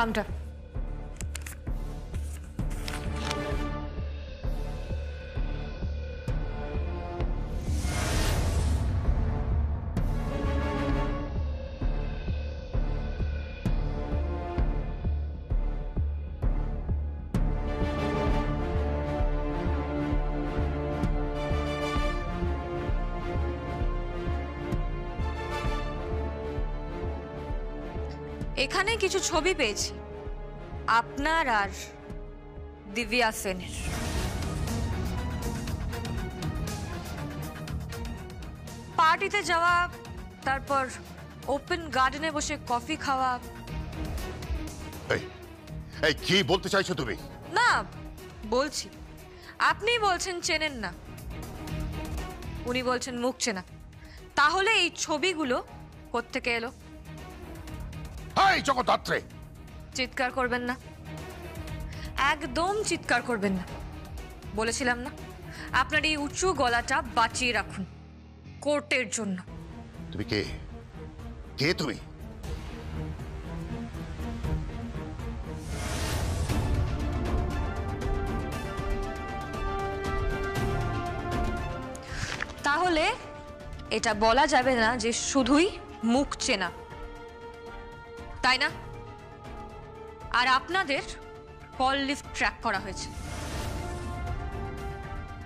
খামটা। এখানে কিছু ছবি পেয়েছি আপনার আর দিব্যা সেনের। পার্টিতে যাওয়া, তারপর ওপেন গার্ডেনে বসে কফি খাওয়া। এই কি বলতে চাইছো তুমি? না, বলছি আপনি বলছেন চেনেন না, উনি বলছেন মুখ চেনা। তাহলে এই ছবিগুলো কোত্থেকে এলো? এই জগদ্ধাত্রী, চিৎকার করবেন না, একদম চিৎকার করবেন না। বলেছিলাম না আপনার এই উঁচু গলাটা বাঁচিয়ে রাখুন কোর্টের জন্য। তুমি কে? কে তুমি? তাহলে এটা বলা যাবে না যে শুধুই মুখ চেনা, তাই না? আর আপনাদের কল লিস্ট ট্র্যাক করা হয়েছে,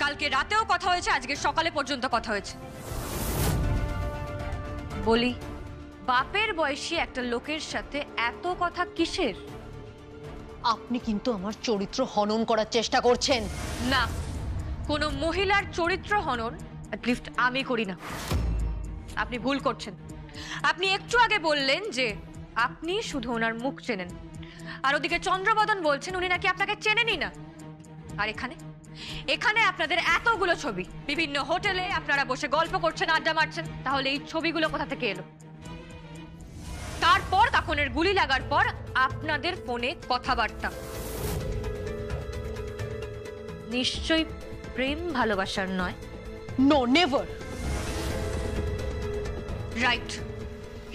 কালকে রাতেও কথা হয়েছে, আজকে সকালে পর্যন্ত কথা হয়েছে। বলি, বাপের বয়সী একটা লোকের সাথে এত কথা কিসের? আপনি কিন্তু আমার চরিত্র হনন করার চেষ্টা করছেন। না, কোনো মহিলার চরিত্র হনন অ্যাটলিস্ট আমি করি না। আপনি ভুল করছেন। আপনি একটু আগে বললেন যে আপনি শুধু ওনার মুখ চেনেন, আর ওদিকে চন্দ্রবদন বলছেন উনি নাকি আপনাকে চেনেনই না। আর এখানে এখানে আপনাদের এতগুলো ছবি, বিভিন্ন হোটেলে আপনারা বসে গল্প করছেন, আড্ডা মারছেন। তাহলে এই ছবিগুলো কোথা থেকে এলো? তারপর তখনের গুলি লাগার পর আপনাদের ফোনে কথাবার্তা, নিশ্চয়ই প্রেম ভালোবাসার নয়। No, never. রাইট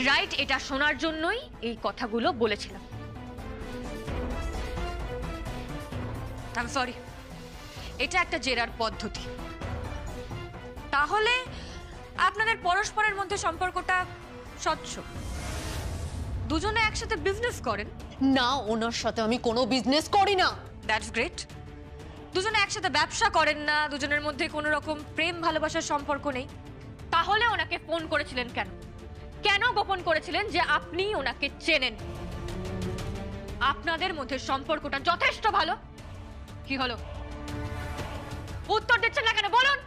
রাইট, এটা শোনার জন্যই এই কথাগুলো বলেছিলাম। আই এম সরি, এটা একটা জেরার পদ্ধতি। তাহলে আপনাদের পরস্পরের মধ্যে সম্পর্কটা স্বচ্ছ, দুজনে একসাথে বিজনেস করেন? না, ওনার সাথে আমি কোনো বিজনেস করি না। That's great. দুজনে একসাথে ব্যবসা করেন না, দুজনের মধ্যে কোনো রকম প্রেম ভালোবাসার সম্পর্ক নেই। তাহলে ওনাকে ফোন করেছিলেন কেন? কেন গোপন করেছিলেন যে আপনি ওনাকে চেনেন? আপনাদের মধ্যে সম্পর্কটা যথেষ্ট ভালো। কি হলো? উত্তর দিচ্ছেন না কেন? বলুন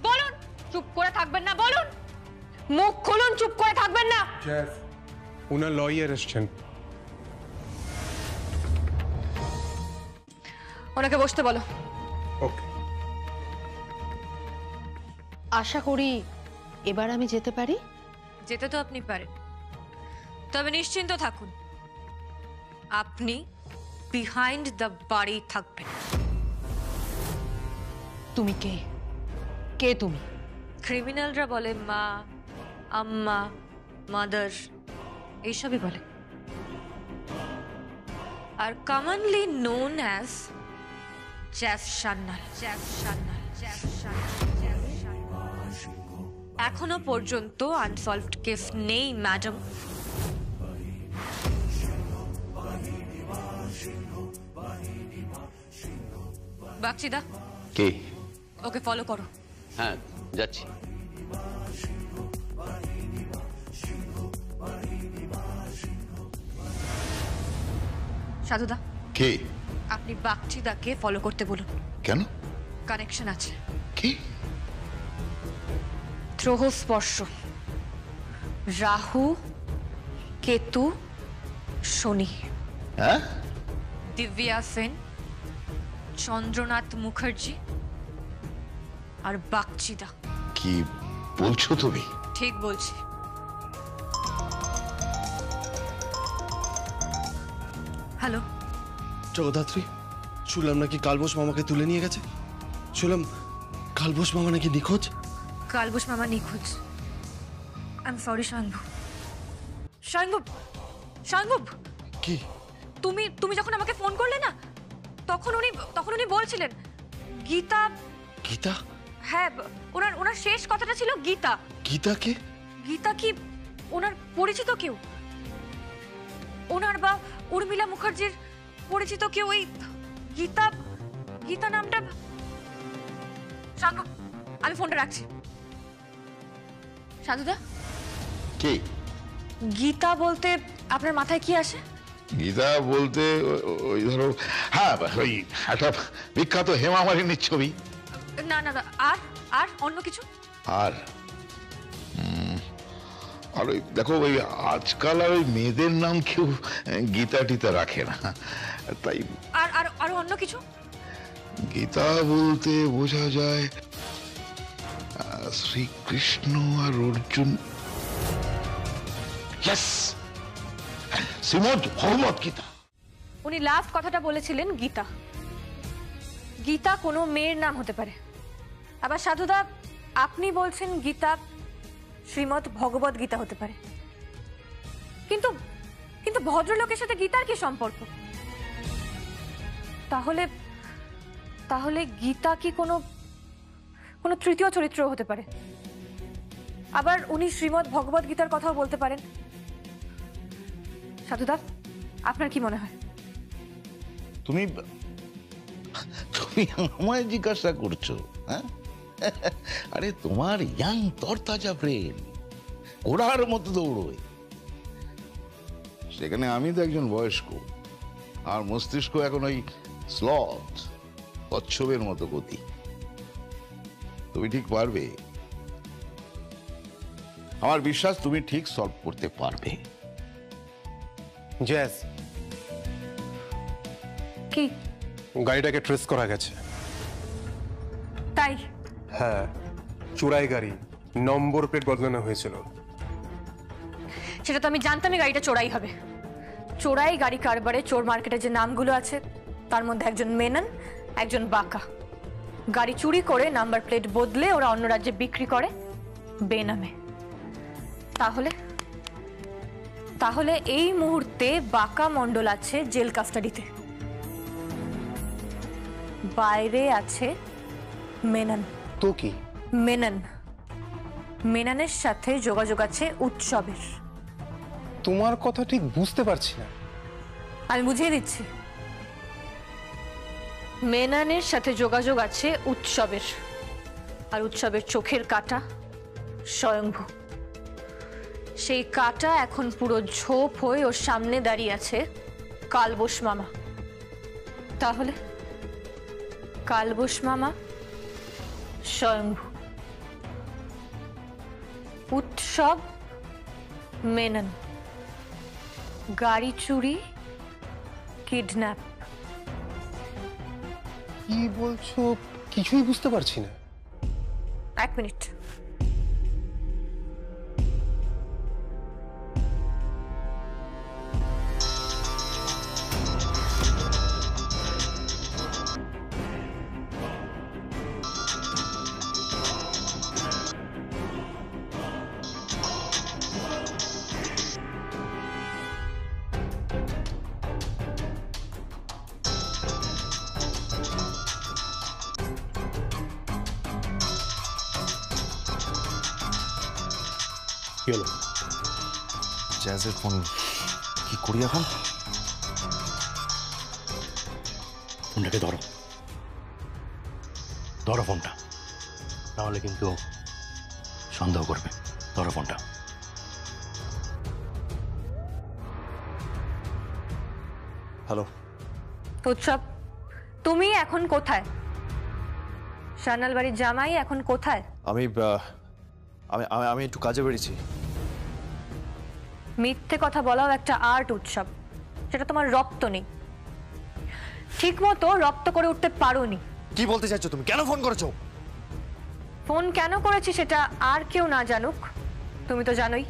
বলুন, চুপ করে থাকবেন না, বলুন, মুখ খুলুন, চুপ করে থাকবেন না। শেফ, ওনার লয়ার এসছেন। ওনাকে বসতে বলো। ওকে। আশা করি এবার আমি যেতে পারি। যেতে তো আপনি পারেন, তবে নিশ্চিন্ত থাকুন, আপনি বিহাইন্ড দ্য বাড়ি থাকবেন। তুমি কে? কে তুমি? ক্রিমিনালরা বলে মা, আম্মা, মাদার, এইসবই বলে। আর কমনলি নোন অ্যাজ জ্যাফ সান্যাল। এখনো পর্যন্ত আনসলভড কেস নেই ম্যাডাম। বাগচিদা, কে? ওকে ফলো করো। হ্যাঁ, যাচ্ছি। সাধুদা, কে? আপনি বাগচিদাকে ফলো করতে বলুন। কেন? কানেকশন আছে। কি? ত্রহ স্পর্শ, রাহু, কেতু, শনি। হ্যাঁ? দিব্যা সেন, চন্দ্রনাথ মুখার্জি আর বাগচিদা। কি বলছো তুমি? ঠিক বলছি। হ্যালো জগদ্ধাত্রী, শুনলাম নাকি কালবোস মামাকে তুলে নিয়ে গেছে। শুনলাম কালবোস মামা নাকি নিখোঁজ। কালবোস মামা নিখোঁজ? I am sorry Swayambhu. Swayambhu, Swayambhu, কি? তুমি তুমি যখন আমাকে ফোন করলে না, তখন উনি বলছিলেন গীতা। গীতা? হ্যাঁ, ওনার ওনার শেষ কথাটা ছিল গীতা। গীতা কে? গীতা কি ওনার পরিচিত কেউ? ওনার বা উর্মিলা মুখার্জির পরিচিত কেউ ওই গীতা? গীতা নামটা শান্তু, আমি ফোনটা রাখছি। শান্তুদা, কে? গীতা বলতে আপনার মাথায় কি আসে? গীতা বলতে ওই ধরো, হ্যাঁ, ওই একটা বিখ্যাত হেমা মালিনীর ছবি। না না না, আর আর অন্য কিছু? আর আর ওই দেখো, ওই আজকাল আর ওই মেয়েদের নাম কেউ গীতা টিতা রাখে না, তাই। আর আর আর অন্য কিছু? গীতা বলতে বোঝা যায় শ্রীকৃষ্ণ আর অর্জুন। ইয়েস, শ্রীমদ ভগবত গীতা। উনি লাস্ট কথাটা বলেছিলেন গীতা। গীতা কোনো মেয়ের নাম হতে পারে। আবার সাধুদা, আপনি বলছেন গীতা শ্রীমদ ভগবত গীতা হতে পারে। কিন্তু কিন্তু ভদ্রলোকের সাথে গীতার কি সম্পর্ক? তাহলে তাহলে গীতা কি কোনো কোনো তৃতীয় চরিত্র হতে পারে? আবার উনি শ্রীমদ ভগবত গীতার কথাও বলতে পারেন। সাধুদা, আপনার কি মনে হয়? তুমি তুমি আমায় জিজ্ঞাসা করছো? হ্যাঁ, আরে তোমার ইয়াং তরতাজা ব্রেন ঘোড়ার মতো দৌড়োয়, সেখানে আমি তো একজন বয়স্ক, আর মস্তিষ্ক এখন ওই স্লথ কচ্ছপের মতো গতি। তুমি ঠিক পারবে, আমার বিশ্বাস তুমি ঠিক সলভ করতে পারবে। জেস, কি? গাড়িটাকে ট্রেস করা গেছে। তাই? হ্যাঁ, চোরাই গাড়ি, নম্বর প্লেট বদলানো হয়েছিল। সেটা তো আমি জানতামই গাড়িটা চোরাই হবে। চোরাই গাড়ি কারবারে চোর মার্কেটে যে নামগুলো আছে তার মধ্যে একজন মেনন, একজন বাঁকা। গাড়ি চুরি করে নাম্বার প্লেট বদলে ওরা অন্য রাজ্যে বিক্রি করে বেনামে। তাহলে তাহলে এই মুহূর্তে বাঁকা মণ্ডল আছে জেল কাস্টাডিতে, বাইরে আছে মেনন। তো কি? মেননের সাথে যোগাযোগ আছে উৎসবের। তোমার কথা ঠিক বুঝতে পারছি না। আমি বুঝিয়ে দিচ্ছি। মেননের সাথে যোগাযোগ আছে উৎসবের, আর উৎসবের চোখের কাঁটা স্বয়ংভু। সেই কাঁটা এখন পুরো ঝোপ হয়ে ওর সামনে দাঁড়িয়ে আছে কালবোস মামা। তাহলে কালবোস মামা, স্বয়ংভু, উৎসব, মেনন, গাড়ি চুরি, কিডন্যাপ। কি বলছো কিছুই বুঝতে পারছি না। এক মিনিট। কি হলো? জ্যাজের ফোন। কি করি এখন? ফোনটাকে ধরো, ধরো ফোনটা, নাহলে কিন্তু সন্দেহ করবে। ধরো ফোনটা। হ্যালো উৎসব, তুমি এখন কোথায়? সান্যাল বাড়ির জামাই এখন কোথায়? আমি আমি আমি একটু কাজে বেরিয়েছি। মিথ্যে কথা বলাও একটা আর্ট উৎসব, সেটা তোমার রপ্ত নেই। ঠিক মতো রপ্ত করে উঠতে পারোনি। কি বলতে চাইছো তুমি? কেন ফোন করেছো? ফোন কেন করেছি সেটা আর কেউ না জানুক, তুমি তো জানোই।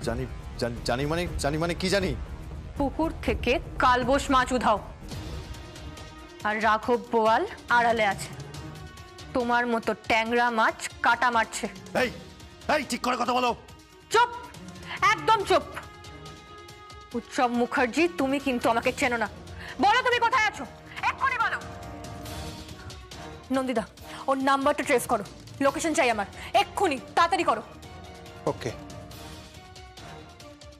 জানি জানি মানে কি জানি? পুকুর থেকে কালবোস মাছ উধাও, আর রাঘব বোয়াল আড়ালে আছে। তোমার মতো ট্যাংরা মাছ কাটা মারছে। এই এই ঠিক করে কথা বলো। চুপ, একদম চুপ। উৎসব মুখার্জি, তুমি কিন্তু আমাকে চেনো না। বলো তুমি কোথায় আছো, এক্ষুনি বলো। নন্দিতা, ওর নাম্বারটা ট্রেস করো, লোকেশন চাই আমার, এক্ষুনি তাড়াতাড়ি করো। ওকে।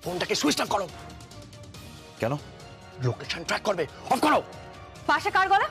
ফোনটাকে সুইচ অফ করো। কেন? লোকেশন ট্র্যাক করবে, অফ করো। পাশে কার গলা?